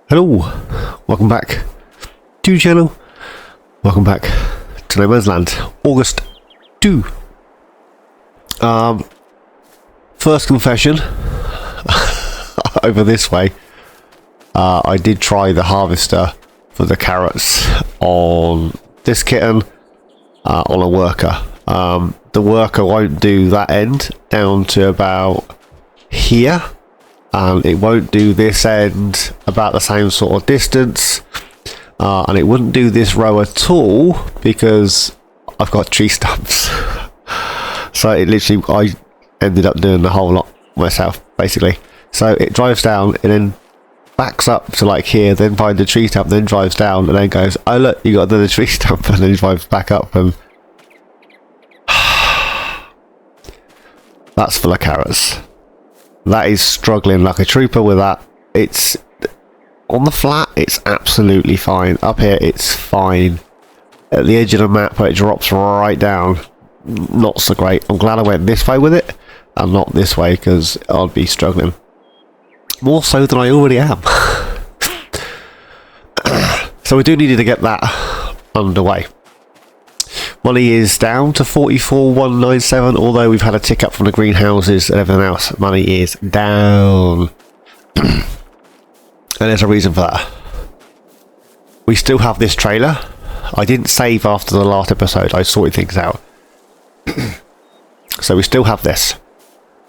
Hello, welcome back to the channel, welcome back to No Man's Land, August 2. First confession, over this way, I did try the harvester for the carrots on this kitten, on a worker. The worker won't do that end down to about here. And it won't do this end about the same sort of distance, and it wouldn't do this row at all because I've got tree stumps. So it literally, I ended up doing the whole lot myself basically. So it drives down and then backs up to like here, then finds the tree stump, then drives down and then goes, oh look, you got another tree stump, and then drives back up, and that's full of carrots. That is struggling like a trooper with that. It's on the flat, it's absolutely fine. Up here, it's fine. At the edge of the map where it drops right down, not so great. I'm glad I went this way with it and not this way, because I'd be struggling more so than I already am. So we do need to get that underway. Money is down to 44,197, although we've had a tick up from the greenhouses and everything else. Money is down. And there's a reason for that. We still have this trailer. I didn't save after the last episode. I sorted things out. So we still have this.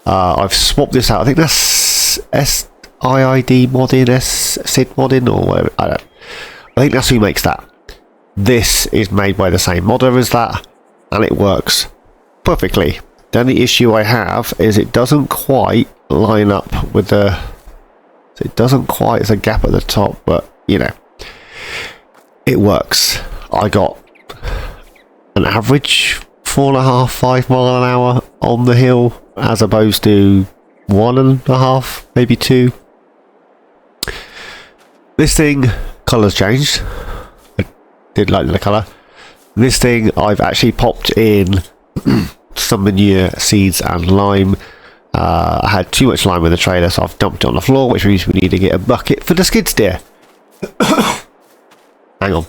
I've swapped this out. I think that's SIID modding, SID modding, or whatever. I think that's who makes that. This is made by the same modder as that, and it works perfectly. The only issue I have is it doesn't quite line up with the... It doesn't quite, there's a gap at the top, but, you know, it works. I got an average 4.5, 5 mile an hour on the hill, as opposed to 1.5, maybe 2. This thing, colour's changed. Did like the colour. This thing I've actually popped in some manure, seeds and lime. I had too much lime in the trailer, so I've dumped it on the floor, which means we need to get a bucket for the skid steer. hang on.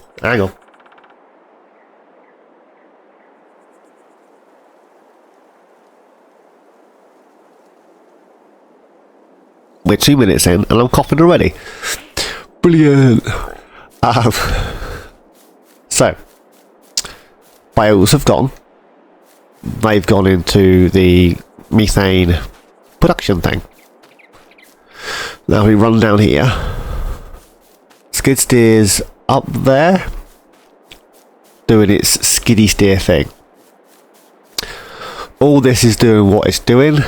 We're 2 minutes in and I'm coughing already. Brilliant. So, bales have gone. They've gone into the methane production thing. Now we run down here. Skid steer's up there, doing its skiddy steer thing. All this is doing what it's doing.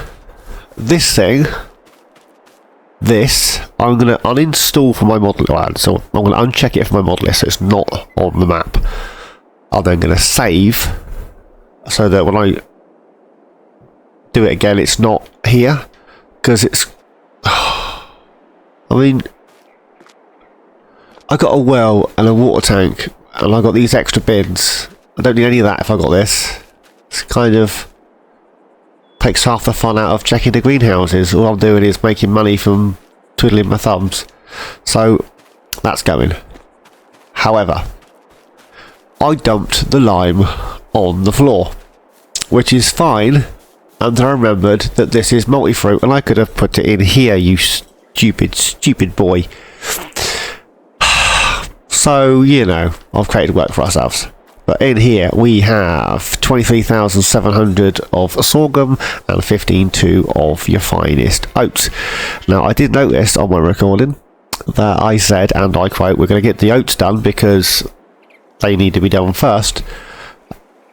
This thing, I'm going to uninstall from my model list, so I'm going to uncheck it from my model list so it's not on the map. I'm then going to save so that when I do it again it's not here, because it's... I mean, I got a well and a water tank and I got these extra bins. I don't need any of that if I got this. It's kind of takes half the fun out of checking the greenhouses. All I'm doing is making money from twiddling my thumbs. So that's going. However, I dumped the lime on the floor, which is fine, and I remembered that this is multi-fruit and I could have put it in here, you stupid boy. So, you know, I've created work for ourselves. But in here we have 23,700 of sorghum and 15,200 of your finest oats. Now I did notice on my recording that I said, and I quote, we're going to get the oats done because they need to be done first.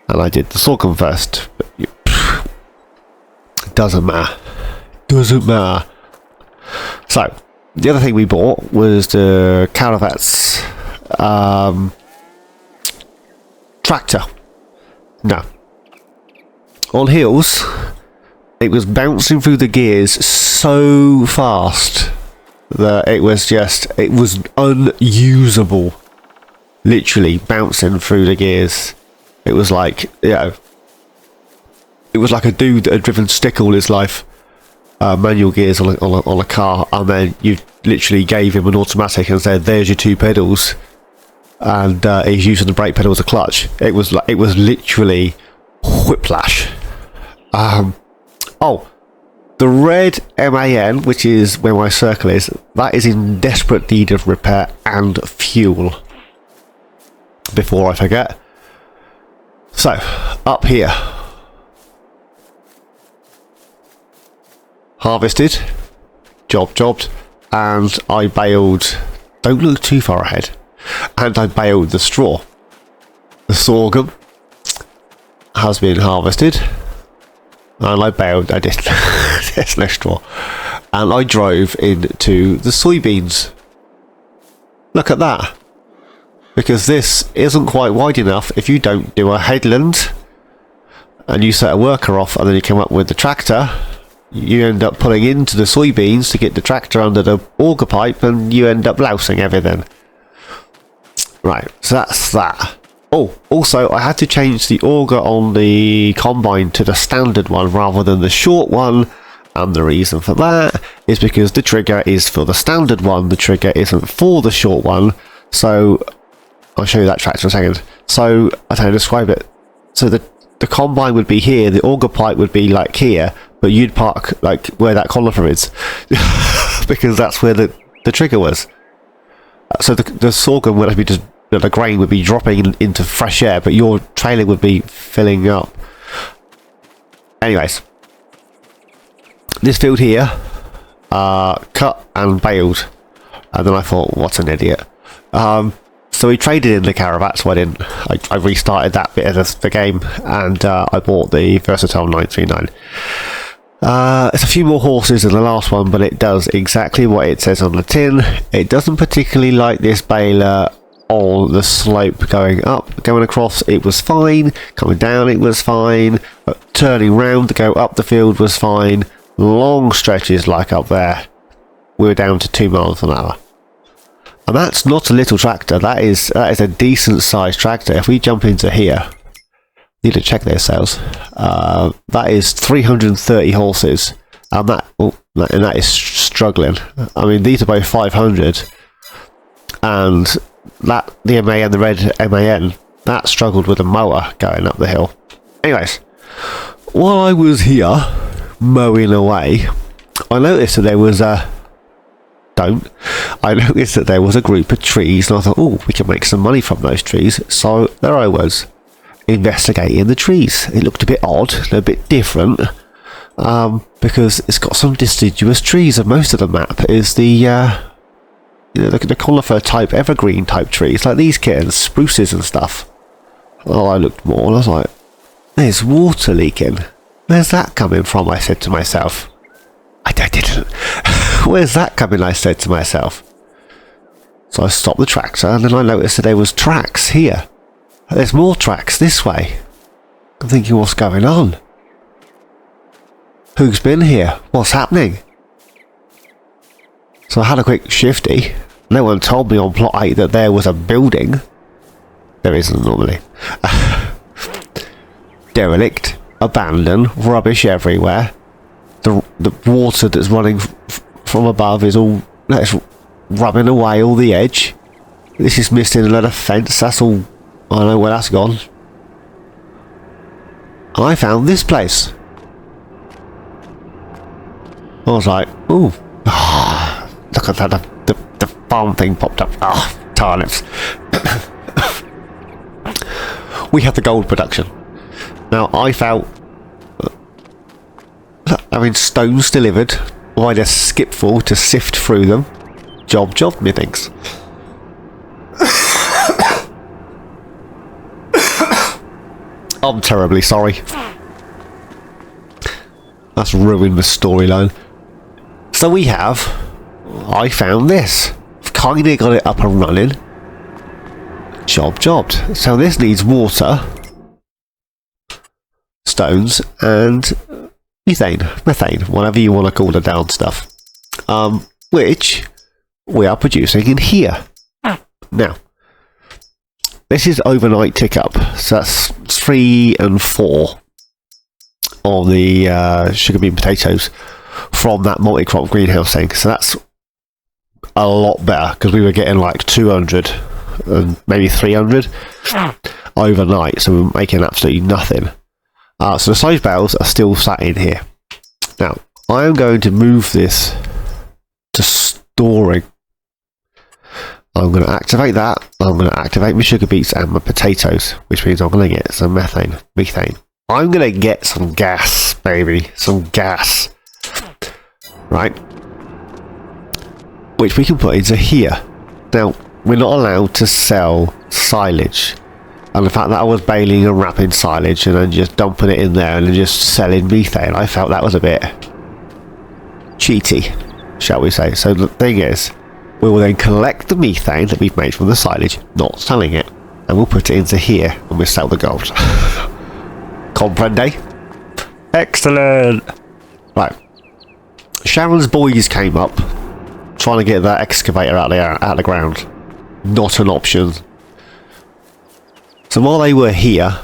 And I did the sorghum first. But it doesn't matter. Doesn't matter. So, the other thing we bought was the Caravat's tractor. No. On hills, it was bouncing through the gears so fast that it was unusable. Literally bouncing through the gears. It was like, you know, it was like a dude that had driven stick all his life, manual gears on a car, and then you literally gave him an automatic and said, "There's your 2 pedals," and he's using the brake pedal as a clutch. It was literally whiplash. Oh, the red MAN, which is where my circle is, that is in desperate need of repair and fuel. Before I forget. So, up here. Harvested. Jobbed. And I baled... Don't look too far ahead. And I baled the straw. The sorghum has been harvested. And I baled... I did. There's no straw. And I drove into the soybeans. Look at that. Because this isn't quite wide enough if you don't do a headland and you set a worker off and then you come up with the tractor, you end up pulling into the soybeans to get the tractor under the auger pipe and you end up lousing everything. Right, so that's that. Oh, also I had to change the auger on the combine to the standard one rather than the short one, and the reason for that is because the trigger is for the standard one, the trigger isn't for the short one. So I'll show you that tractor in a second. So I don't know how to describe it. So the combine would be here, the auger pipe would be like here, but you'd park like where that conifer is because that's where the trigger was. So the sorghum would be just, the grain would be dropping into fresh air, but your trailer would be filling up. Anyways, this field here, cut and baled, and then I thought, what an idiot. So we traded in the caravan, so I restarted that bit of the game, and I bought the Versatile 939. It's a few more horses than the last one, but it does exactly what it says on the tin. It doesn't particularly like this baler on the slope going up. Going across, it was fine. Coming down, it was fine. But turning round to go up the field was fine. Long stretches like up there, we were down to 2 miles an hour. And that's not a little tractor, that is a decent sized tractor. If we jump into here, need to check their sales. That is 330 horses, and that is struggling. I mean, these are both 500, and that the MAN, the red MAN, that struggled with a mower going up the hill. Anyways, while I was here mowing away, I noticed that there was a group of trees, and I thought, oh, we can make some money from those trees. So there I was, investigating the trees. It looked a bit odd, a bit different, because it's got some deciduous trees, and most of the map is the conifer type, evergreen type trees, like these kittens, spruces and stuff. Oh, I looked more, and I was like, there's water leaking. Where's that coming from? I said to myself. I didn't. Where's that coming? I said to myself. So I stopped the tractor, and then I noticed that there was tracks here. There's more tracks this way. I'm thinking, what's going on? Who's been here? What's happening? So I had a quick shifty. No one told me on plot 8 that there was a building. There isn't normally. Derelict, abandoned, rubbish everywhere. The water that's running from above is all, that's rubbing away all the edge. This is missing another fence, that's all, I don't know where that's gone. And I found this place. I was like, ooh, look at that, the farm thing popped up. Turnips. We have the gold production. Now I felt, having stones delivered, or I just skipful to sift through them. Job, methinks. I'm terribly sorry. That's ruined the storyline. So I found this. I've kinda got it up and running. Jobbed. So this needs water, stones, and methane, whatever you want to call the down stuff, which we are producing in here. Now, this is overnight tick up, so that's 3 and 4 on the sugar bean potatoes from that multi-crop greenhouse thing. So that's a lot better, because we were getting like 200 and maybe 300 overnight, so we were making absolutely nothing. So the silage bales are still sat in here. Now, I am going to move this to storing. I'm going to activate that. I'm going to activate my sugar beets and my potatoes, which means I'm going to get some methane. I'm going to get some gas, baby. Some gas. Right. Which we can put into here. Now, we're not allowed to sell silage. And the fact that I was baling and wrapping silage and then just dumping it in there and then just selling methane, I felt that was a bit cheaty, shall we say. So the thing is, we will then collect the methane that we've made from the silage, not selling it, and we'll put it into here and we'll sell the gold. Comprende? Excellent! Right. Sharon's boys came up trying to get that excavator out of the ground. Not an option. So while they were here,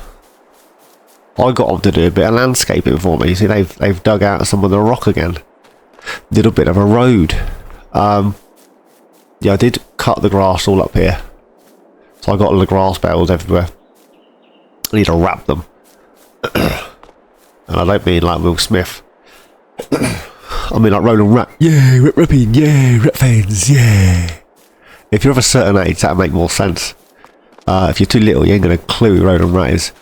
I got them to do a bit of landscaping for me. You see, they've dug out some of the rock again. Did a bit of a road. Yeah, I did cut the grass all up here. So I got all the grass bales everywhere. I need to wrap them. And I don't mean like Will Smith. I mean like Roland Rat. Yeah, rapping, yeah, rap fans, yeah. If you're of a certain age, that'll make more sense. If you're too little, you ain't going to clue who Roland Rat is.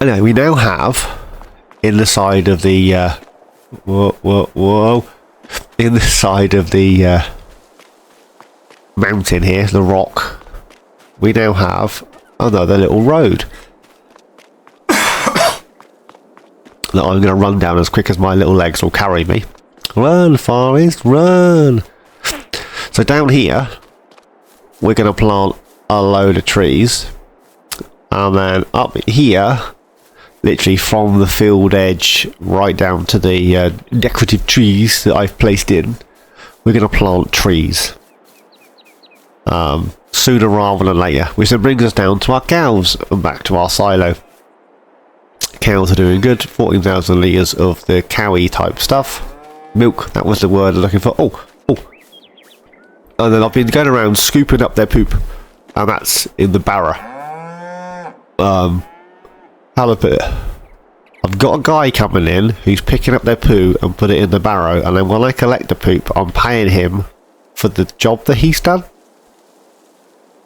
Anyway, we now have, in the side of the... whoa. In the side of the mountain here, the rock, we now have another little road that I'm going to run down as quick as my little legs will carry me. Run, Forest, run! So down here, we're going to plant a load of trees, and then up here, literally from the field edge right down to the decorative trees that I've placed in, we're going to plant trees sooner rather than later, which then brings us down to our cows and back to our silo. Cows are doing good. 14,000 litres of the cowy type stuff. Milk, that was the word I'm looking for. Oh. And then I've been going around scooping up their poop, and that's in the barrow. How do I put it? I've got a guy coming in who's picking up their poo and put it in the barrow, and then when I collect the poop, I'm paying him for the job that he's done.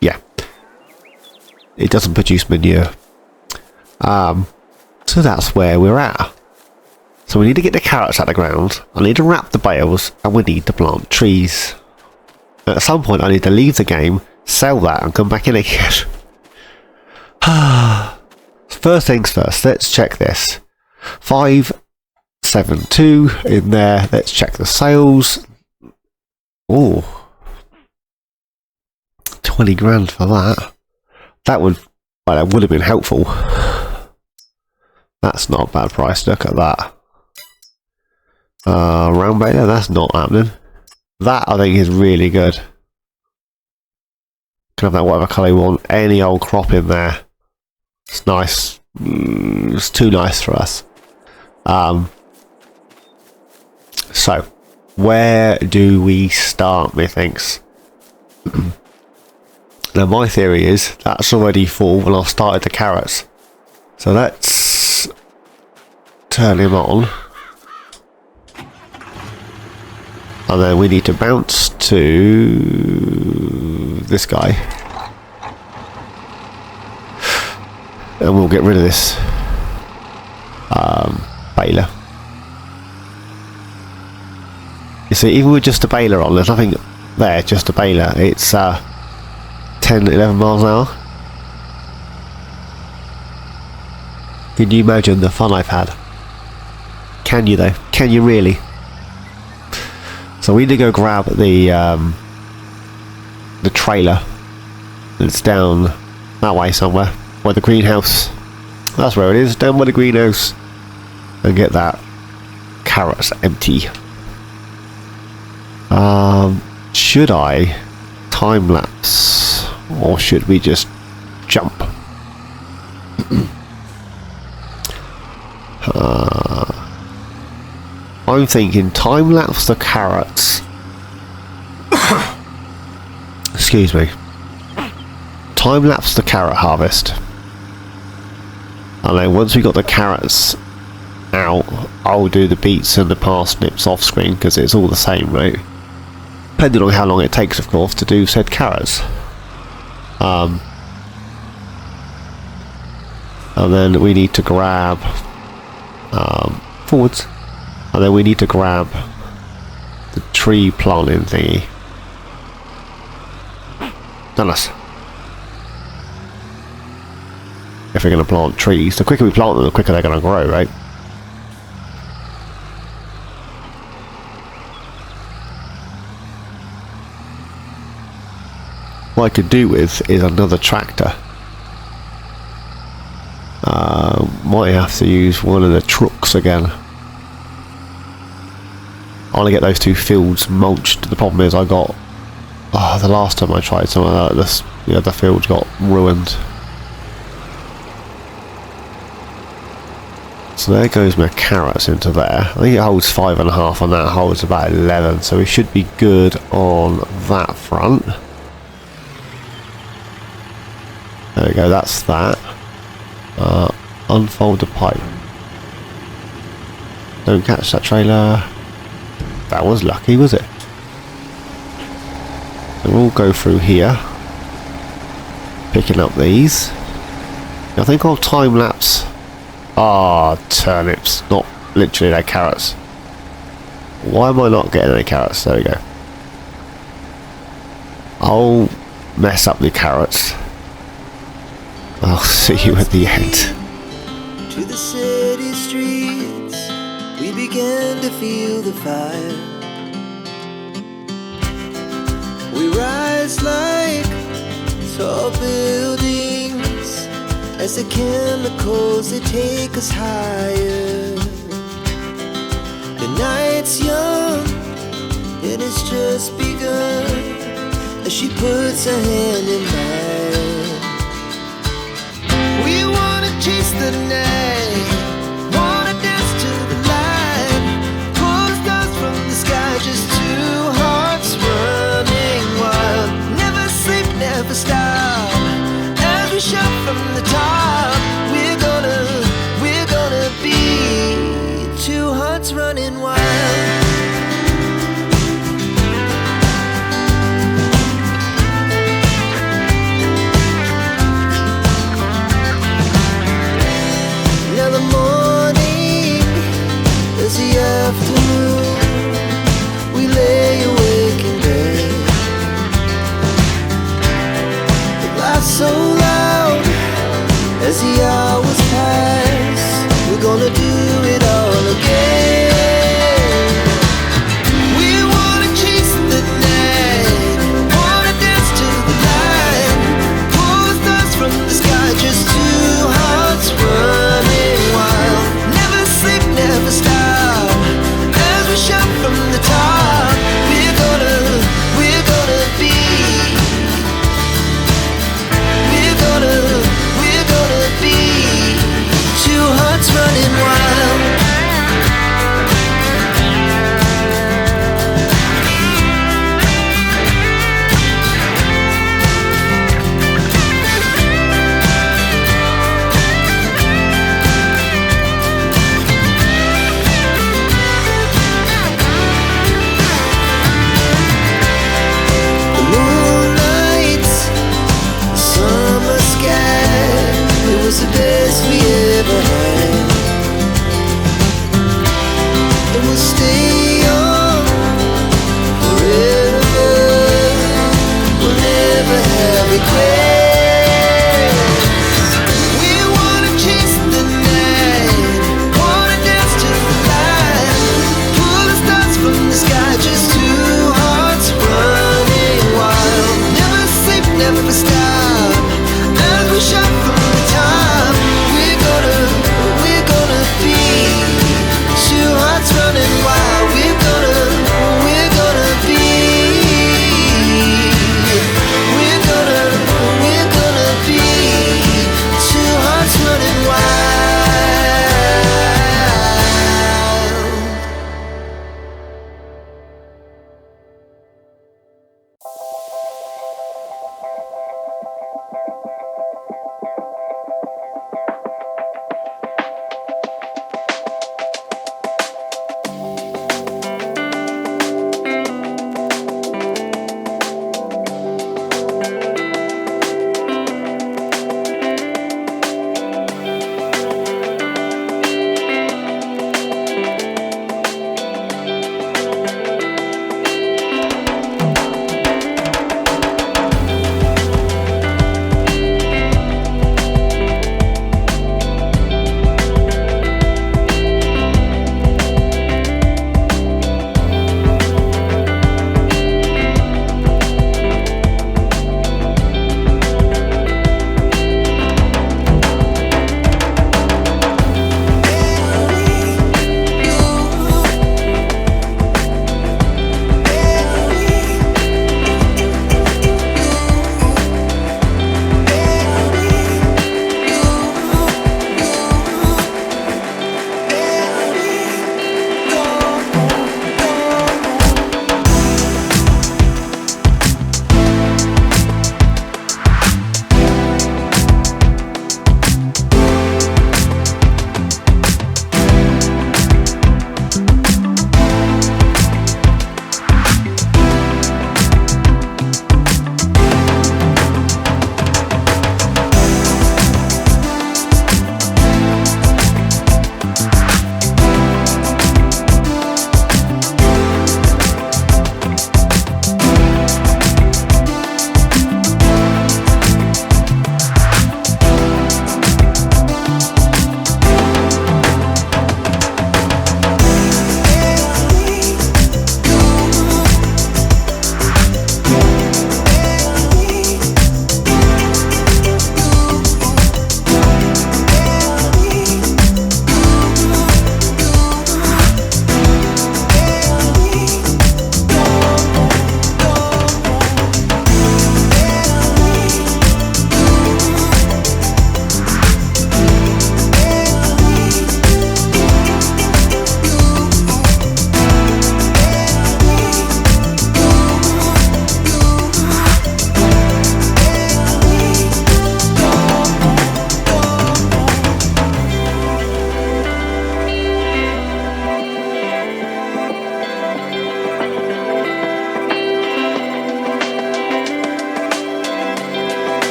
Yeah. It doesn't produce manure. So that's where we're at. So we need to get the carrots out of the ground, I need to wrap the bales, and we need to plant trees. At some point I need to leave the game, sell that, and come back in again. First things first, let's check this. 572 in there. Let's check the sales. Oh, 20 grand for that. That would have been helpful. That's not a bad price. Look at that. Round baler, that's not happening. That I think is really good. Can have that whatever colour you want. Any old crop in there. It's nice. It's too nice for us. So, where do we start, methinks? Now, my theory is that's already full when I started the carrots. So let's turn him on. And then we need to bounce to this guy. And we'll get rid of this baler. You see, even with just a baler on, there's nothing there, just a baler. It's 10, 11 miles an hour. Can you imagine the fun I've had? Can you though? Can you really? So we need to go grab the trailer that's down that way somewhere, by the greenhouse. That's where it is, down by the greenhouse, and get that carrots empty. Should I time lapse, or should we just jump? I'm thinking time lapse the carrots excuse me. Time lapse the carrot harvest. And then once we got the carrots out, I'll do the beets and the parsnips off screen because it's all the same, right? Depending on how long it takes, of course, to do said carrots. And then we need to grab forwards, and then we need to grab the tree planting thingy. Done us. If we're going to plant trees, the quicker we plant them, the quicker they're going to grow, right? What I could do with is another tractor. Might have to use one of the trucks again. I want to get those two fields mulched. The problem is I got... the last time I tried something like that, the other field got ruined. So there goes my carrots into there. I think it holds 5.5 on that, holds about 11, so we should be good on that front. There we go, that's that. Unfold the pipe. Don't catch that trailer. That was lucky, was it? So we'll go through here, picking up these. I think I'll time lapse. Turnips, not literally, they're carrots. Why am I not getting any carrots? There we go. I'll mess up the carrots. I'll see you at the end. To the city streets, we began to feel the fire. We rise like tall buildings as the chemicals, they take us higher. The night's young and it's just begun as she puts her hand in mine. We wanna chase the night, wanna dance to the light, pull the stars from the sky, just two hearts running wild. Never sleep, never stop, as we shout from the top. We're gonna be two hearts running wild. Afternoon, we lay awake in bed. The laughs so loud as the hours pass. We're gonna do it all again. We wanna chase the night, wanna dance to the light, pull the stars from the sky, just two hearts running wild. Never sleep, never stop, shout from the top. We're gonna be two hearts running wild. The best we ever had, and we'll stay on forever. We'll never have regrets. We wanna chase the night, wanna dance to the light, pull the stars from the sky, just two hearts running wild. Never sleep, never stop, as we shout from the top.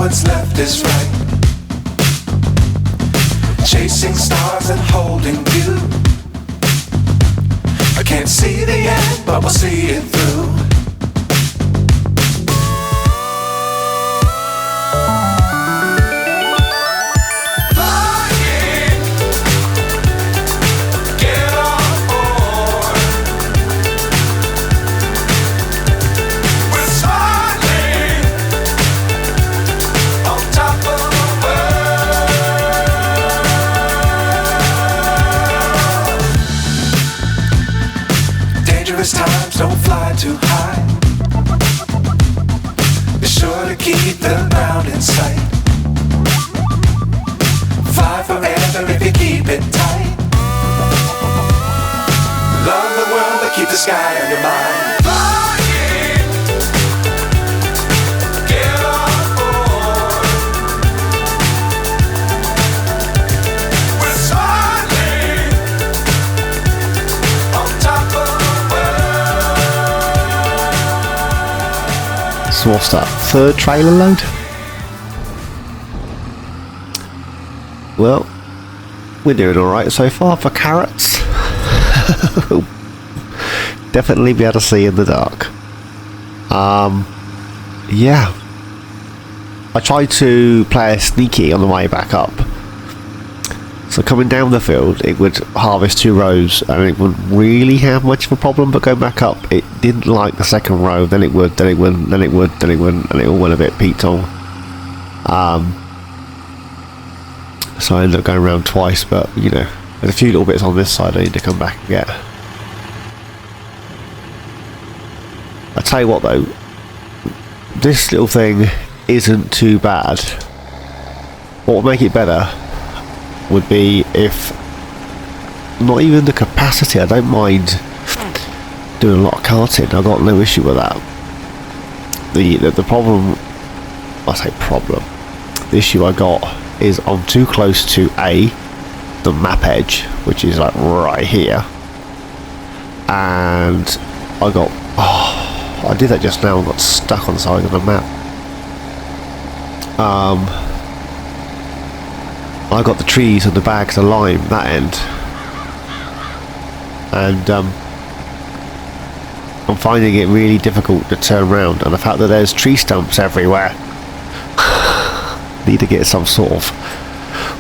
what's left is right. Chasing stars and holding you. I can't see the end, but we'll see it through. Times don't fly too high. Be sure to keep the ground in sight. Fly forever if you keep it tight. Love the world but keep the sky on your mind. Flying, get on board. We're smiling on top of. So what's that? Third trailer load? Well, we're doing alright so far for carrots. Definitely be able to see in the dark. Yeah. I tried to play sneaky on the way back up. So coming down the field, it would harvest 2 rows and it wouldn't really have much of a problem, but going back up, it didn't like the second row, then it would, then it wouldn't, then it would, then it wouldn't, and it all went a bit peaked on. So I ended up going around twice, but you know, there's a few little bits on this side I need to come back and get. I tell you what though, this little thing isn't too bad. What would make it better would be if not even the capacity. I don't mind doing a lot of carting. I've got no issue with that. The problem, I say problem, the issue I got is I'm too close to the map edge, which is like right here, and I did that just now and got stuck on the side of the map. I got the trees and the bags of lime that end, and I'm finding it really difficult to turn around, and the fact that there's tree stumps everywhere. Need to get some sort of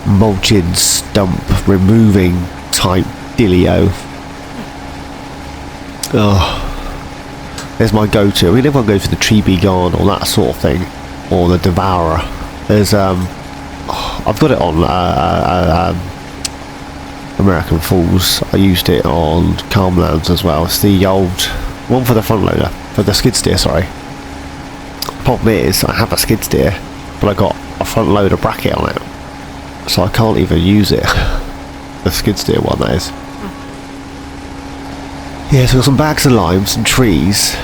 mulching stump removing type dealio. Oh, there's my go-to. I mean, everyone goes for the tree be gone or that sort of thing, or the devourer. There's I've got it on American Falls. I used it on Calmlands as well. It's the old one for the front loader, for the skid steer, sorry. Problem is, I have a skid steer, but I got a front loader bracket on it, so I can't even use it. The skid steer one, that is. Yeah, so I've got some bags of lime, some trees,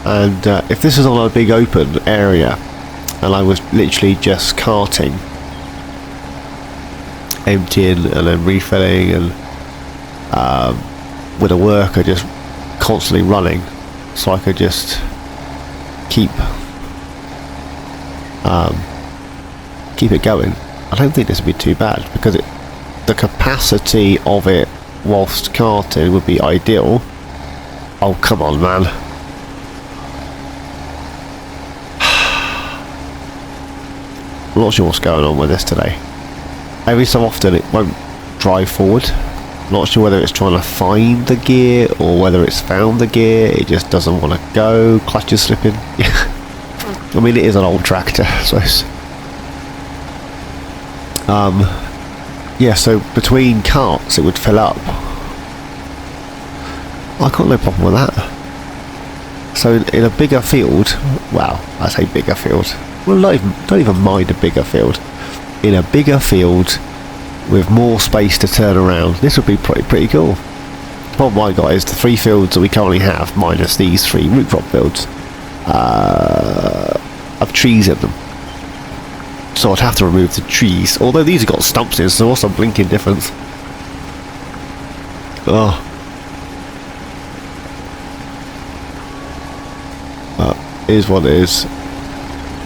and if this was on a big open area and I was literally just carting, emptying and then refilling, and with a worker just constantly running, so I could just keep it going, I don't think this would be too bad, because the capacity of it whilst carting would be ideal. Oh, come on, man. I'm not sure what's going on with this today. Every so often it won't drive forward. I'm not sure whether it's trying to find the gear or whether it's found the gear. It just doesn't want to go. Clutch is slipping. I mean, it is an old tractor, I suppose. Yeah, so between carts it would fill up. I got no problem with that. So in a bigger field, well, I say bigger field, well, don't even mind a bigger field. In a bigger field with more space to turn around, this would be pretty cool. The problem I got is the 3 fields that we currently have, minus these 3 root crop fields, have trees in them. So I'd have to remove the trees, although these have got stumps in, so what's the blinking difference? Oh. Is what it is.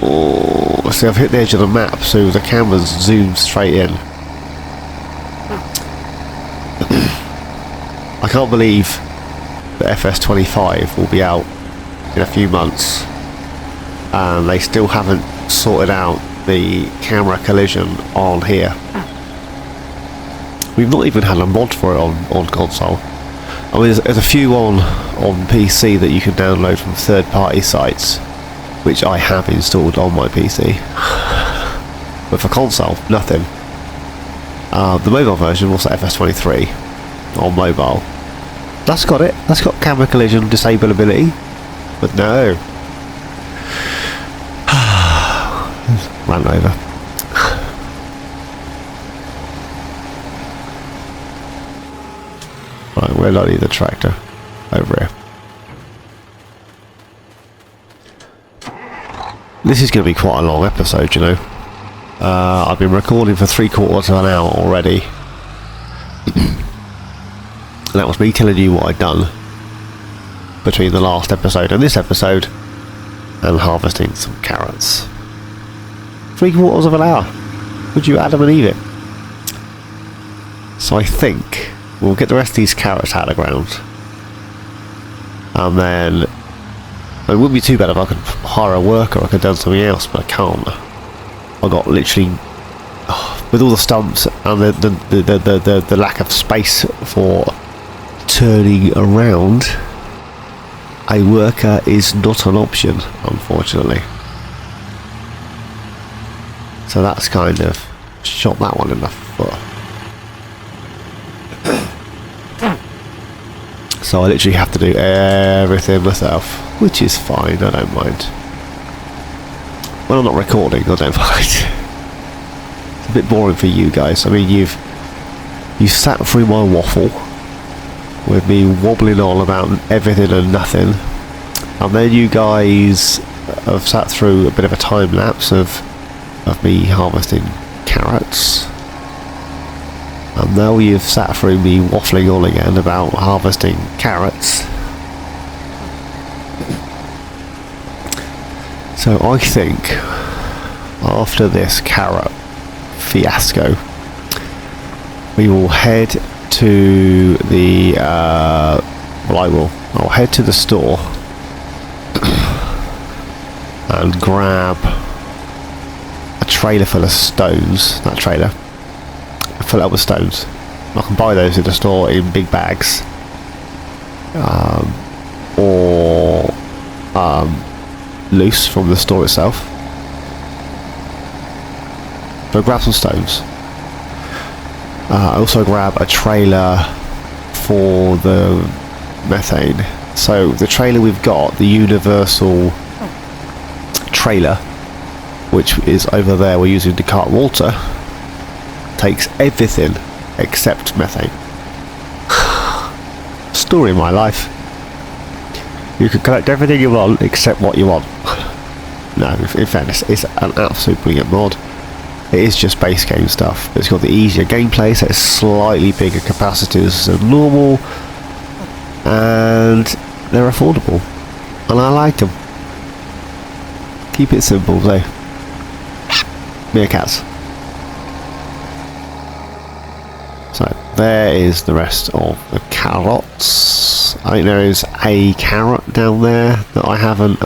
Oh, see, I've hit the edge of the map, so the camera's zoomed straight in. I can't believe the FS25 will be out in a few months, and they still haven't sorted out the camera collision on here. We've not even had a mod for it on console. I mean, there's a few on PC that you can download from third-party sites, which I have installed on my PC. But for console, nothing. The mobile version was the FS23 on mobile. That's got it. That's got camera collision disableability. But no. Ran over. Right, where do I need the tractor? Over here. This is going to be quite a long episode, you know. I've been recording for 3/4 of an hour already. And that was me telling you what I'd done between the last episode and this episode, and harvesting some carrots. 3/4 of an hour. Would you Adam and Eve it? So I think we'll get the rest of these carrots out of the ground, and then it wouldn't be too bad if I could hire a worker. I could have done something else, but I can't. I got literally with all the stumps and the lack of space for turning around. A worker is not an option, unfortunately. So that's kind of shot that one in the foot. So I literally have to do everything myself, which is fine, I don't mind. When I'm not recording, I don't mind. It's a bit boring for you guys. I mean, you've sat through my waffle with me wobbling on about everything and nothing, and then you guys have sat through a bit of a time lapse of me harvesting carrots, and now you've sat through me waffling on again about harvesting carrots. So I think after this carrot fiasco, we will head to the I'll head to the store and grab a trailer full of stones. That trailer, fill it up with stones. I can buy those in the store in big bags, or loose from the store itself. So grab some stones. Also grab a trailer for the methane. So the trailer we've got, the universal trailer, which is over there, we're using to cart water, takes everything except methane. Story of my life. You can collect everything you want except what you want. No, in fairness, it's an absolute brilliant mod. It is just base game stuff, but it's got the easier gameplay, so it's slightly bigger capacitors than normal, and they're affordable, and I like them. Keep it simple though. Meerkats. So there is the rest of the carrots. I think there is a carrot down there that I haven't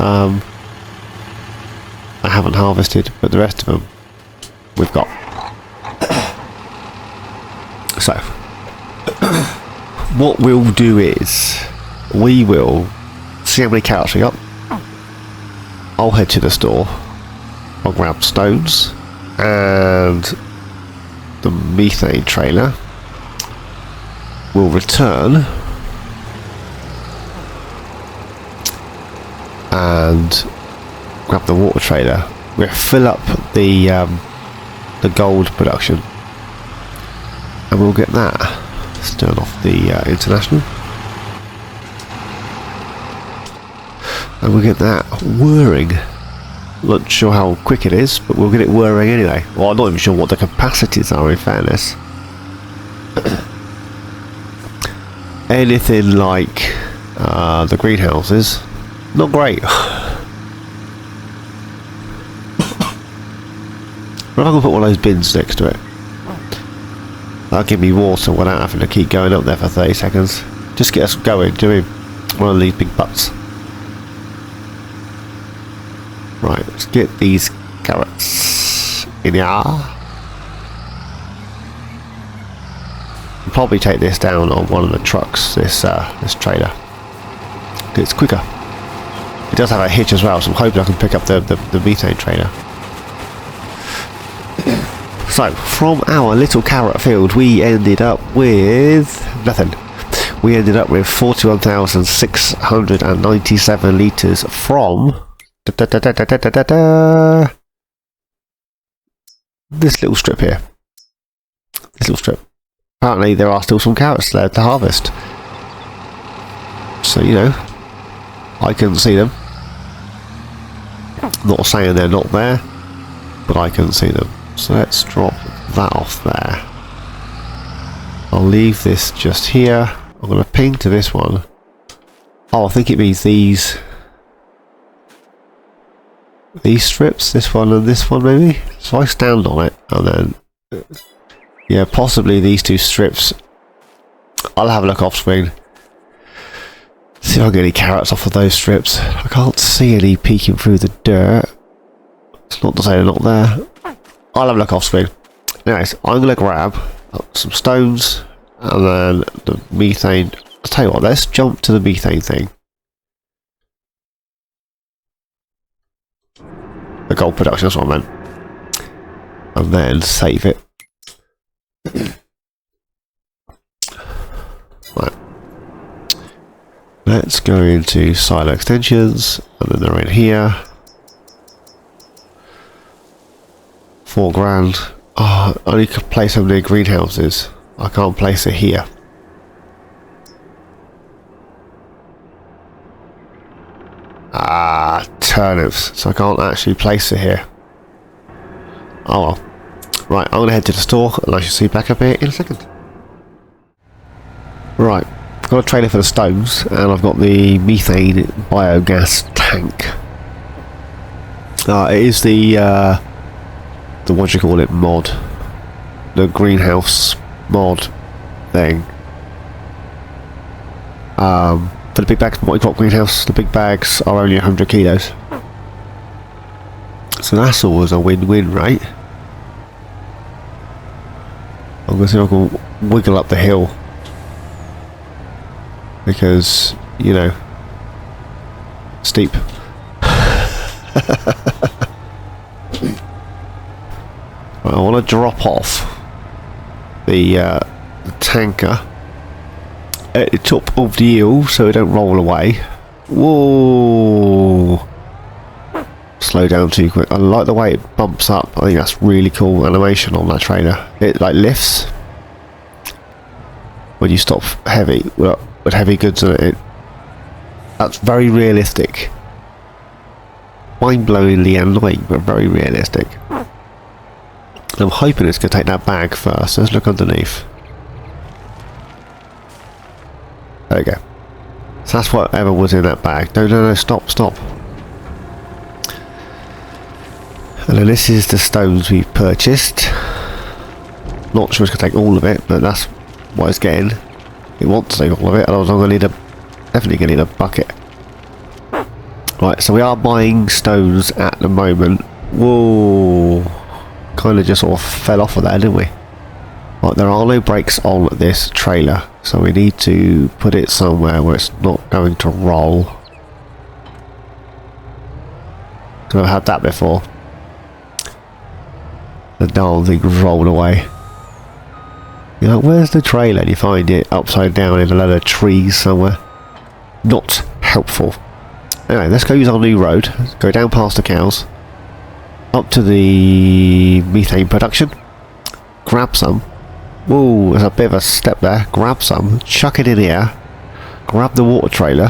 harvested, but the rest of them we've got. So what we'll do is we will see how many carrots we got. I'll head to the store. I'll grab stones and the methane trailer. We'll return and grab the water trailer. We'll fill up the gold production, and we'll get that. Let's turn off the international, and we'll get that whirring. Not sure how quick it is, but we'll get it whirring anyway. Well, I'm not even sure what the capacities are, in fairness. Anything like the greenhouses, not great. I'm going to put one of those bins next to it. That'll give me water without having to keep going up there for 30 seconds. Just get us going, doing one of these big butts. Right, let's get these carrots in here. I'll probably take this down on one of the trucks, this trailer. It's quicker. It does have a hitch as well, so I'm hoping I can pick up the methane trailer. So, from our little carrot field, we ended up with nothing. We ended up with 41,697 litres from this little strip here. This little strip. Apparently there are still some carrots there to harvest. So, you know, I couldn't see them. Not saying they're not there, but I couldn't see them. So let's drop that off there. I'll leave this just here. I'm going to ping to this one. Oh, I think it means these strips, this one and this one maybe. So I stand on it and then, yeah, possibly these two strips. I'll have a look off screen. See if I can get any carrots off of those strips. I can't see any peeking through the dirt. It's not to say they're not there. I'll have a look off screen. Anyways, I'm going to grab some stones and then the methane. I'll tell you what, let's jump to the methane thing. The gold production, that's what I meant. And then save it. Right. Let's go into silo extensions, and then they're in here. 4 grand. Oh, I only can place them near greenhouses. I can't place it here. Ah, turnips. So I can't actually place it here. Oh well. Right, I'm going to head to the store and I shall see you back up here in a second. Right, I've got a trailer for the stones and I've got the methane biogas tank. It is the what do you call it, mod. The greenhouse mod thing. For the big bags, multi-crop greenhouse, the big bags are only 100 kilos. So that's always a win-win, right? I'm going to see if I can wiggle up the hill. Because, you know, steep. I want to drop off the tanker at the top of the hill so it don't roll away. Whoa! Slow down too quick. I like the way it bumps up. I think that's really cool animation on that trailer. It like lifts when you stop heavy with heavy goods in it. That's very realistic. Mind-blowingly annoying, but very realistic. I'm hoping it's going to take that bag first. Let's look underneath. There we go. So that's whatever was in that bag. No, stop. And then this is the stones we've purchased. Not sure it's going to take all of it, but that's what it's getting. It wants to take all of it, otherwise I'm going to need definitely going to need a bucket. Right, so we are buying stones at the moment. Whoa! Kind of just sort of fell off of that, didn't we? Right, there are no brakes on this trailer, so we need to put it somewhere where it's not going to roll. I've had that before. The darn thing rolled away. You're like, where's the trailer? And you find it upside down in a load of trees somewhere. Not helpful. Anyway, let's go use our new road. Go down past the cows. Up to the methane production. Grab some. Whoa, there's a bit of a step there. Grab some. Chuck it in here. Grab the water trailer.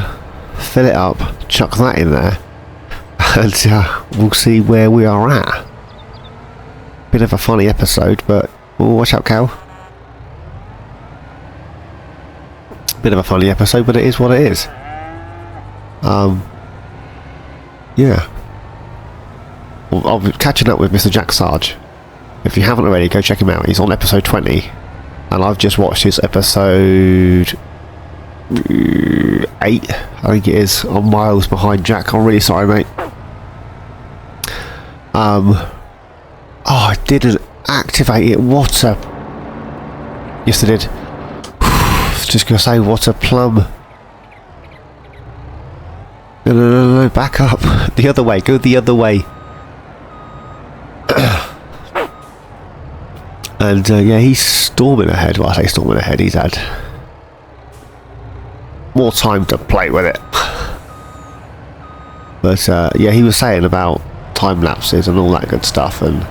Fill it up. Chuck that in there. And we'll see where we are at. Bit of a funny episode, but watch out, cow. Bit of a funny episode, but it is what it is. Yeah. Well, I'll be catching up with Mr. Jack Sarge If you haven't already, go check him out. He's on episode 20, and I've just watched his episode 8, I think it is. I'm miles behind Jack. I'm really sorry, mate. Oh, I didn't activate it. What a... Yes, I did. Just gonna say, what a plum. No, back up. The other way, go the other way. And yeah, he's storming ahead. Well, I say storming ahead, he's had more time to play with it. But yeah, he was saying about time lapses and all that good stuff, and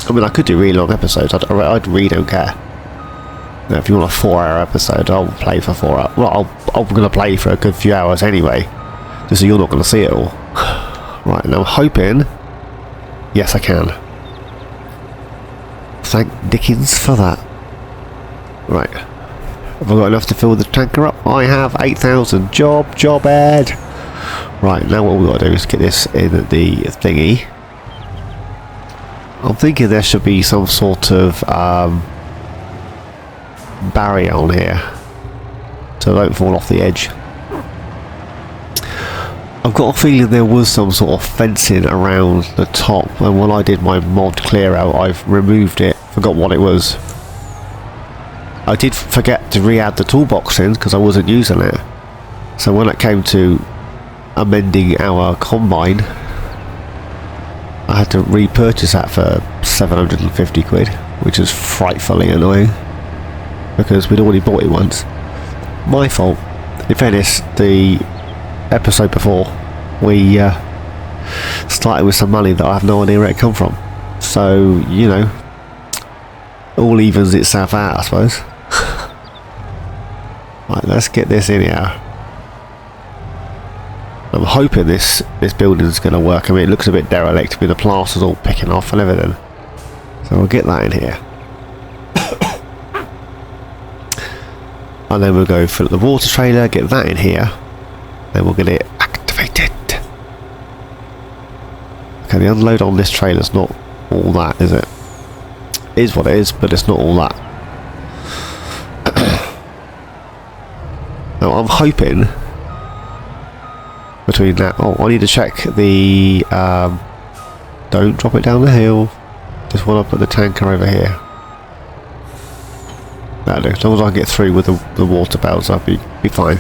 I mean, I could do really long episodes. I'd really don't care. You know, if you want a 4-hour episode, I'll play for 4 hours. Well, I'm going to play for a good few hours anyway, just so you're not going to see it all. Right, and I'm hoping... Yes, I can. Thank Dickens for that. Right. Have I got enough to fill the tanker up? I have 8,000. Job Ed. Right, now what we've got to do is get this in the thingy. I'm thinking there should be some sort of barrier on here so I don't fall off the edge. I've got a feeling there was some sort of fencing around the top, and when I did my mod clear out, I've removed it, forgot what it was. I did forget to re-add the toolbox in because I wasn't using it, so when it came to amending our combine, I had to repurchase that for 750 quid, which is frightfully annoying because we'd already bought it once. My fault. In fairness, the episode before we started with some money that I have no idea where it come from, so you know, all evens itself out, I suppose. Right, let's get this in here. I'm hoping this building's going to work. I mean, it looks a bit derelict with the plaster's all picking off and everything, so we'll get that in here. And then we'll go fill up the water trailer, get that in here, then we'll get it activated. Okay, the unload on this trailer's not all that, is it? It is what it is, but it's not all that. Now I'm hoping between that... Oh, I need to check the... don't drop it down the hill. Just want to put the tanker over here. That'll do. As long as I can get through with the water belts, I'll be fine.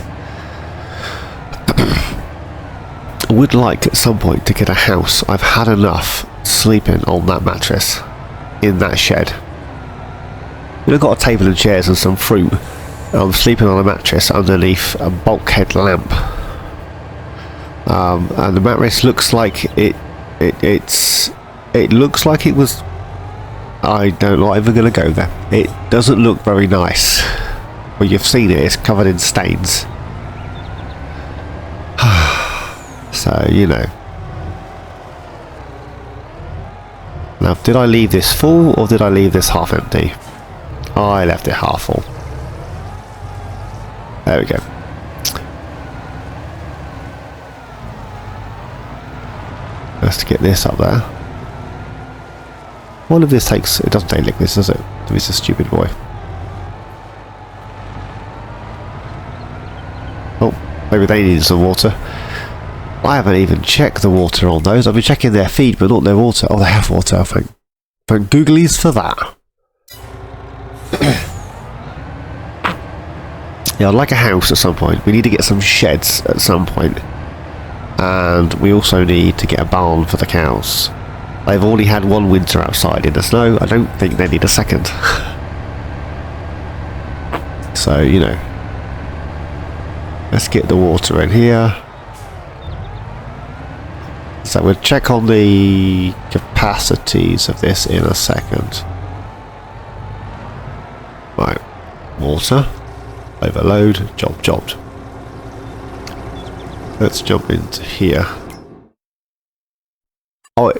I would like at some point to get a house. I've had enough sleeping on that mattress in that shed. I've got a table and chairs and some fruit. I'm sleeping on a mattress underneath a bulkhead lamp. And the mattress looks like it looks like it was... I'm not even going to go there. It doesn't look very nice. Well, you've seen it, it's covered in stains. So, you know. Now, did I leave this full or did I leave this half empty? I left it half full. There we go. Let's get this up there. One of this takes... It doesn't take liquids, does it? It's a stupid boy. Oh, maybe they need some water. I haven't even checked the water on those. I've been checking their feed, but not their water. Oh, they have water. Thank Googlies for that. Yeah, I'd like a house at some point. We need to get some sheds at some point. And we also need to get a barn for the cows. They've already had one winter outside in the snow. I don't think they need a second. So, you know. Let's get the water in here. So we'll check on the capacities of this in a second. Right. Water. Overload. Jobbed. Let's jump into here. Oh,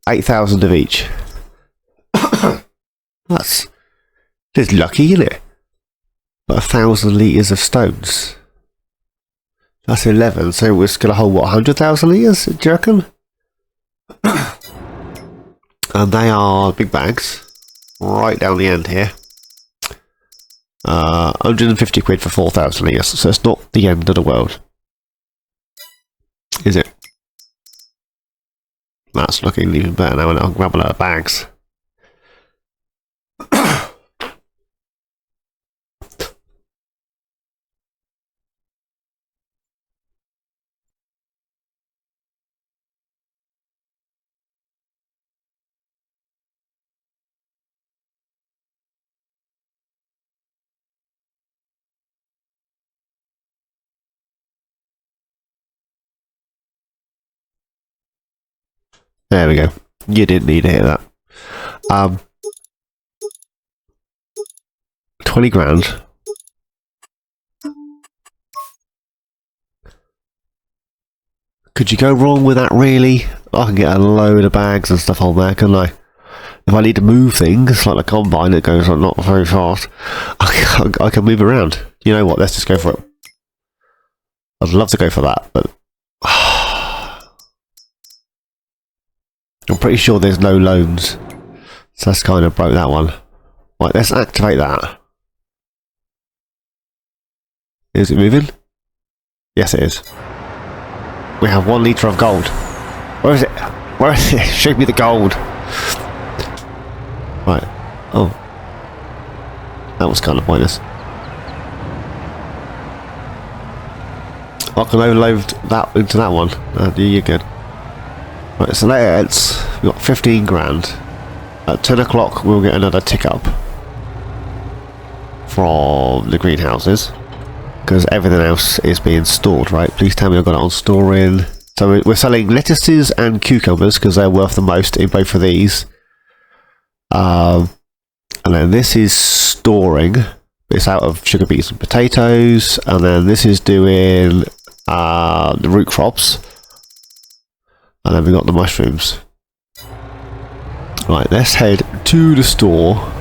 8,000 of each. That's lucky, isn't it? But 1,000 litres of stones. That's 11, so it's going to hold, what, 100,000 litres, do you reckon? And they are big bags, right down the end here. 150 quid for 4,000 litres, so it's not the end of the world. Is it? That's looking even better now, and I'll grab a lot of bags. There we go. You didn't need to hear that. 20 grand. Could you go wrong with that, really? I can get a load of bags and stuff on there, couldn't I? If I need to move things, like the combine that goes not very fast, I can move around. You know what, let's just go for it. I'd love to go for that, but I'm pretty sure there's no loans. So that's kind of broke that one. Right, let's activate that. Is it moving? Yes, it is. We have 1 litre of gold. Where is it? Where is it? Show me the gold. Right. Oh. That was kind of pointless. I can overload that into that one. You're good. Right, so let's... We've got 15 grand. At 10 o'clock we'll get another tick up from the greenhouses, because everything else is being stored, right? Please tell me I've got it on storing. So we're selling lettuces and cucumbers because they're worth the most in both of these. And then this is storing. It's out of sugar beets and potatoes. And then this is doing the root crops. And then we've got the mushrooms. Right, let's head to the store.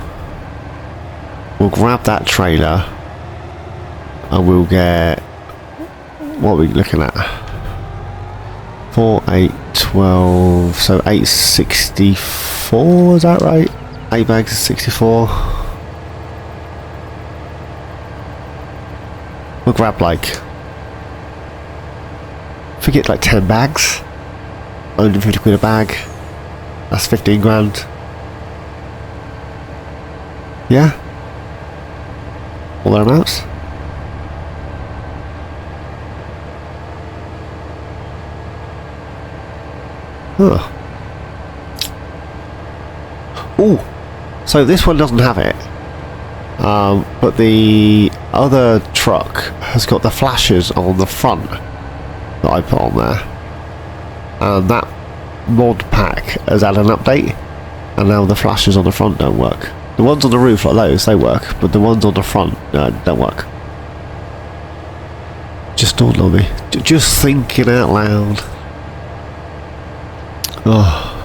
We'll grab that trailer. And we'll get... What are we looking at? 4, 8, 12... So 864, is that right? 8 bags is 64. We'll grab like... Forget like 10 bags. 150 quid a bag. That's 15 grand. Yeah? All thereabouts? Huh. Ooh! So this one doesn't have it. But the other truck has got the flashes on the front that I put on there. And that mod pack has had an update, and now the flashes on the front don't work. The ones on the roof like those, they work, but the ones on the front don't work. Just dawned on me. Just thinking out loud. Oh.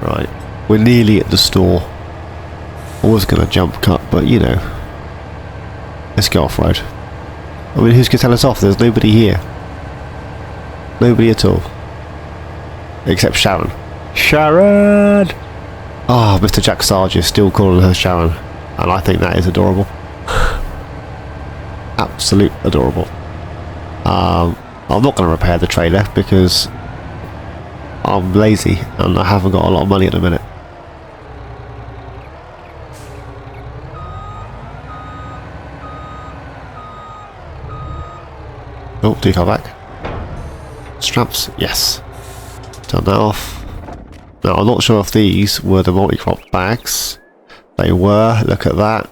Right, we're nearly at the store. I was going to jump cut, but you know. Let's go off-road. I mean, who's going to tell us off? There's nobody here. Nobody at all. Except Sharon. Sharon! Oh, Mr. Jack Sarge is still calling her Sharon. And I think that is adorable. Absolute adorable. I'm not going to repair the trailer because I'm lazy and I haven't got a lot of money at the minute. Oh, too far back. Straps, yes. Turn that off. Now, I'm not sure if these were the multi-crop bags. They were. Look at that.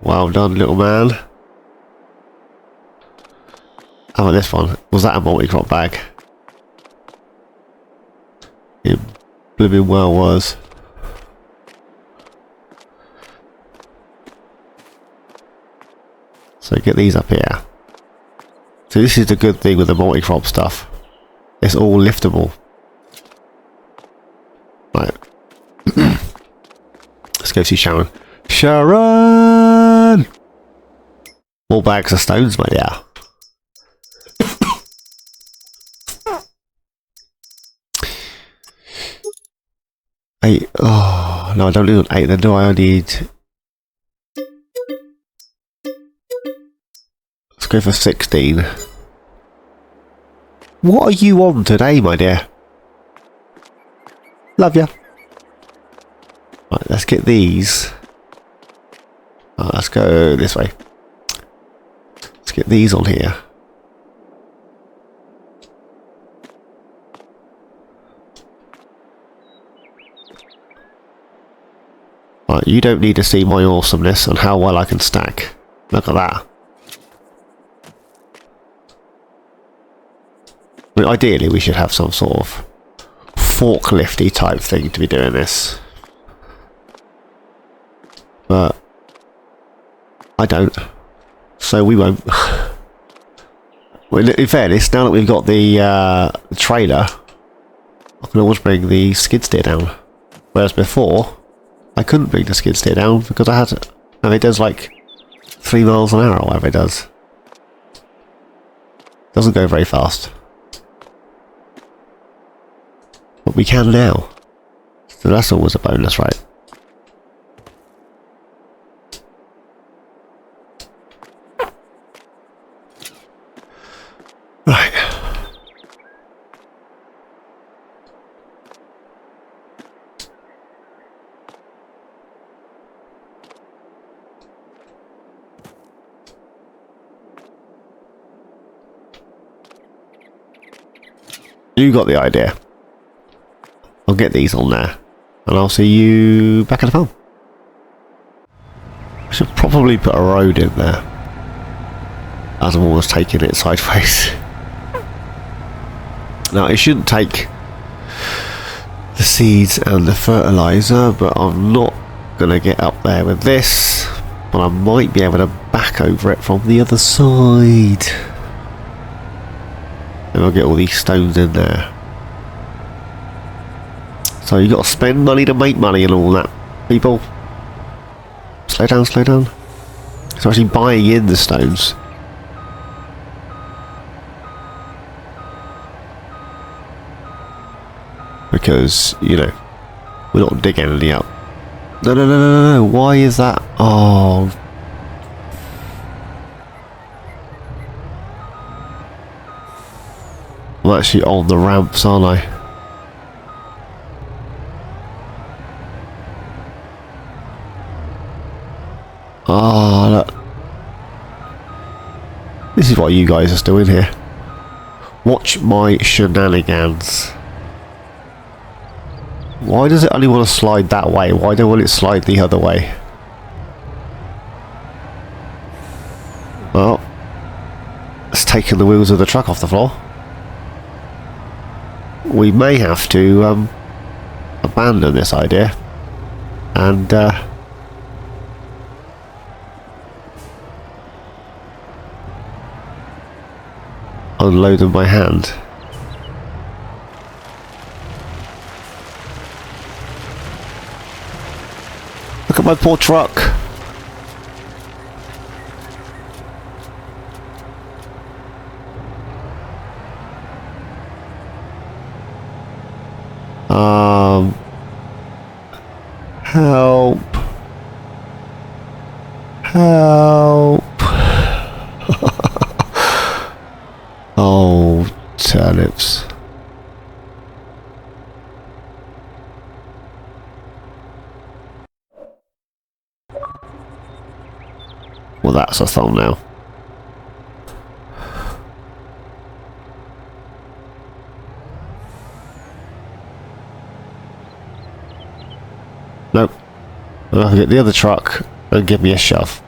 Well done, little man. How about this one? Was that a multi-crop bag? It blooming well was. So get these up here. So this is the good thing with the multi-crop stuff. It's all liftable. Right. Let's go see Sharon. Sharon! More bags of stones, my dear. 8. Oh, no, I don't need 8 then, do I? I need... Let's go for 16. What are you on today, my dear? Love ya. Right, let's get these. Let's go this way. Let's get these on here. Right, you don't need to see my awesomeness and how well I can stack. Look at that. I mean, ideally, we should have some sort of forklifty type thing to be doing this. But I don't. So we won't. Well, in fairness, now that we've got the trailer, I can always bring the skid steer down. Whereas before, I couldn't bring the skid steer down because I had to. And it does like 3 miles an hour or whatever it does. Doesn't go very fast. But we can now. So that's always a bonus, right? Right. You got the idea. I'll get these on there, and I'll see you back at the farm. I should probably put a road in there, as I'm almost taking it sideways. Now, it shouldn't take the seeds and the fertilizer, but I'm not going to get up there with this, but I might be able to back over it from the other side. And I'll get all these stones in there. So you got to spend money to make money and all that, people. Slow down, slow down. So actually buying in the stones. Because, you know, we're not digging any up. No, no, no, no, no, no. Why is that? Oh. I'm actually on the ramps, aren't I? Ah, look. This is what you guys are doing here. Watch my shenanigans. Why does it only want to slide that way? Why don't it slide the other way? Well, it's taken the wheels of the truck off the floor. We may have to abandon this idea and unload them by hand. Look at my poor truck. Help. Help. Oh, turnips. Well, that's a thumbnail. Nope. I'll have to get the other truck and give me a shove.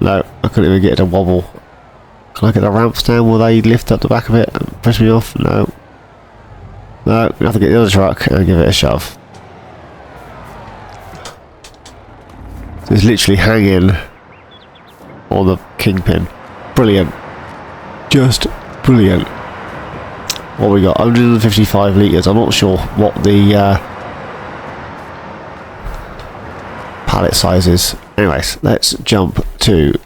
No, I couldn't even get it to wobble. Can I get the ramps down? Will they lift up the back of it and push me off? No. No, I have to get the other truck and give it a shove. So it's literally hanging on the kingpin. Brilliant. Just brilliant. What we got? 155 litres. I'm not sure what the pallet size is. Anyways, let's jump to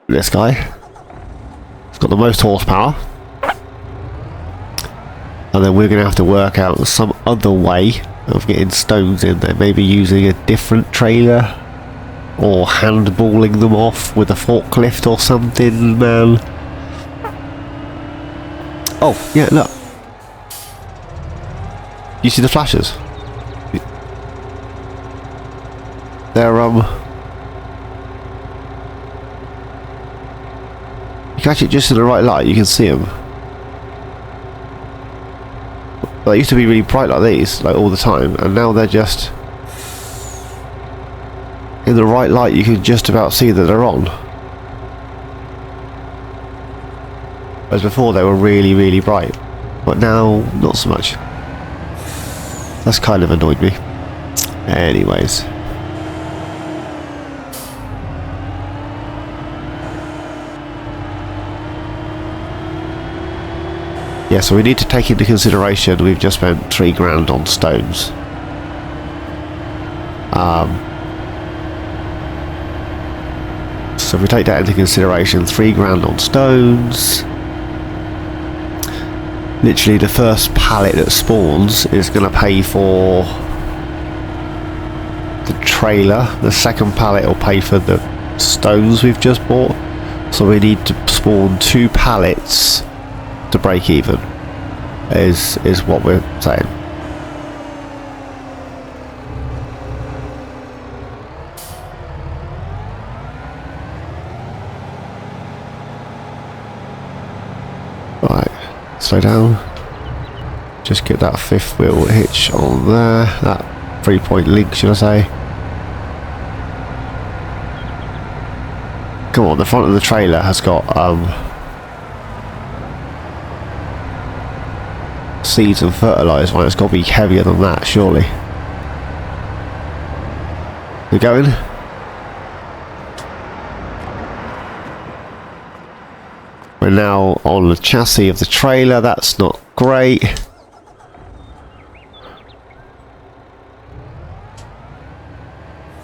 this guy. It's got the most horsepower. And then we're going to have to work out some other way of getting stones in there. Maybe using a different trailer, or handballing them off with a forklift or something, man. Oh, yeah, look. You see the flashes? They're, you catch it just in the right light, you can see them. They used to be really bright like these, like all the time, and now they're just... in the right light you can just about see that they're on. Whereas before they were really, really bright. But now, not so much. That's kind of annoyed me. Anyways. Yeah, so we need to take into consideration we've just spent 3 grand on stones. So if we take that into consideration, 3 grand on stones. Literally the first pallet that spawns is going to pay for the trailer. The second pallet will pay for the stones we've just bought. So we need to spawn 2 pallets to break even, is what we're saying. Right, slow down. Just get that 5th wheel hitch on there. That 3-point link, should I say. Come on, the front of the trailer has got seeds and fertiliser on it. It's got to be heavier than that, surely. We're going? We're now on the chassis of the trailer. That's not great.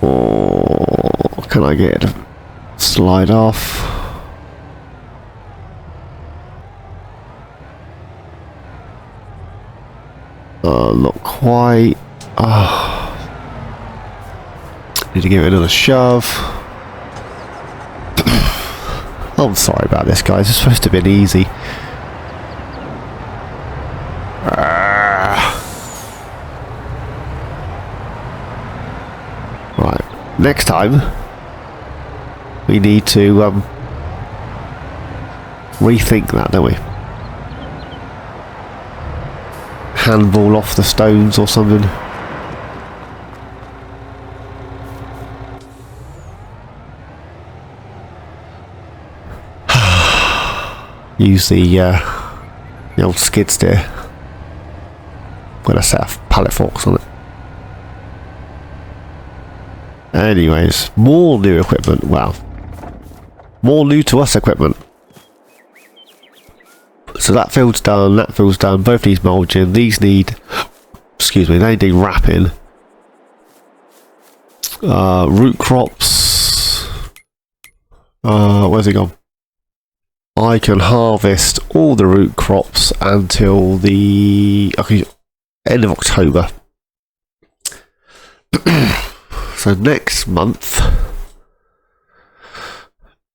Or can I get it to slide off? Not quite. Need to give it another shove. I'm sorry about this, guys. It's supposed to have been easy. Right. Next time, we need to rethink that, don't we? Handball off the stones or something. Use the old skid steer. I'm gonna set a pallet forks on it. Anyways, more new equipment. Wow, more new to us equipment. So that field's done, that field's done, both these mulching, these need, excuse me, they need wrapping. Root crops, where's it gone? I can harvest all the root crops until the end of October. So next month,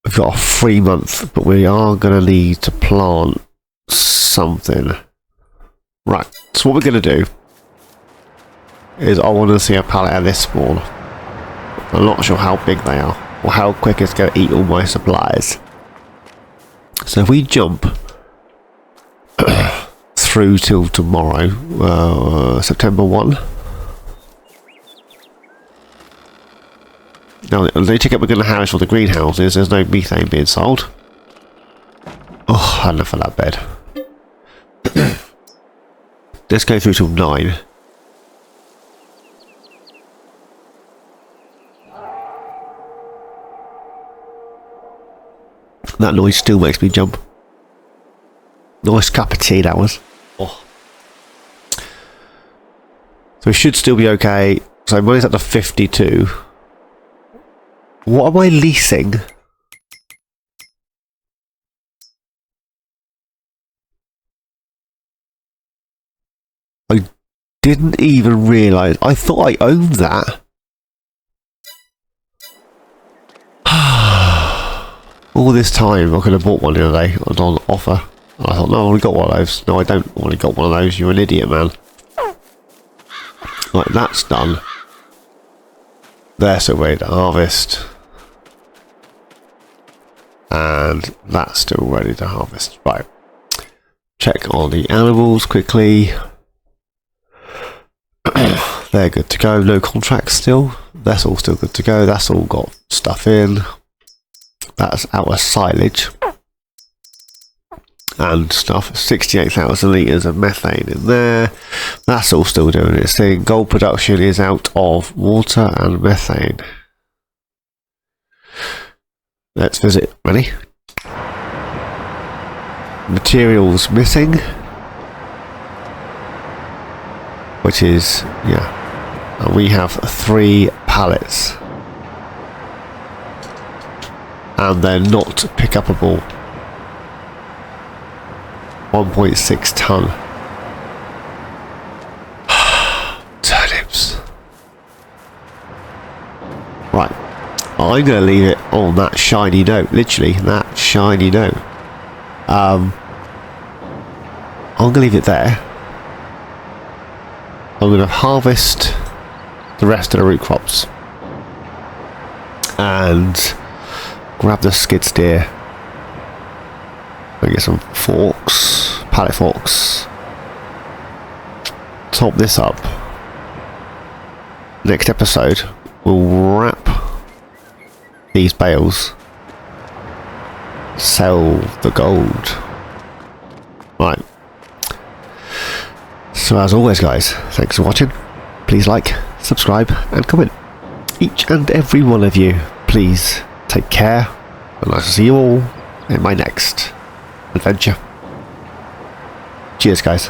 we've got a 3 month, but we are going to need to plant something. Right, so what we're going to do is I want to see a pallet of this spawn. I'm not sure how big they are or how quick it's going to eat all my supplies. So if we jump through till tomorrow, September 1. Now they check out we're going to house all the greenhouses. There's no methane being sold. Oh, I had enough of that bed. Let's go through till 9. That noise still makes me jump. Nice cup of tea that was. Oh. So we should still be okay. So money's up to 52. What am I leasing? I didn't even realise. I thought I owned that. All this time I could have bought one the other day. It was on offer. And I thought, no, I only got one of those. No, I don't. I only got one of those. You're an idiot, man. Right, that's done. They're still ready to harvest. And that's still ready to harvest. Right. Check on the animals quickly. They're good to go. No contracts still. That's all still good to go. That's all got stuff in. That's our silage. And stuff. 68,000 litres of methane in there. That's all still doing its thing. Gold production is out of water and methane. Let's visit. Ready? Materials missing. Which is, yeah. And we have 3 pallets. And they're not pick-upable. 1.6 ton. Turnips. Right. I'm going to leave it on that shiny note. Literally, that shiny note. I'm going to leave it there. I'm going to harvest the rest of the root crops. And grab the skid steer. Get some forks, pallet forks. Top this up. Next episode, we'll wrap these bales. Sell the gold. Right. So as always, guys, thanks for watching. Please like, subscribe, and comment. Each and every one of you, please take care, and I'll see you all in my next adventure. Cheers, guys.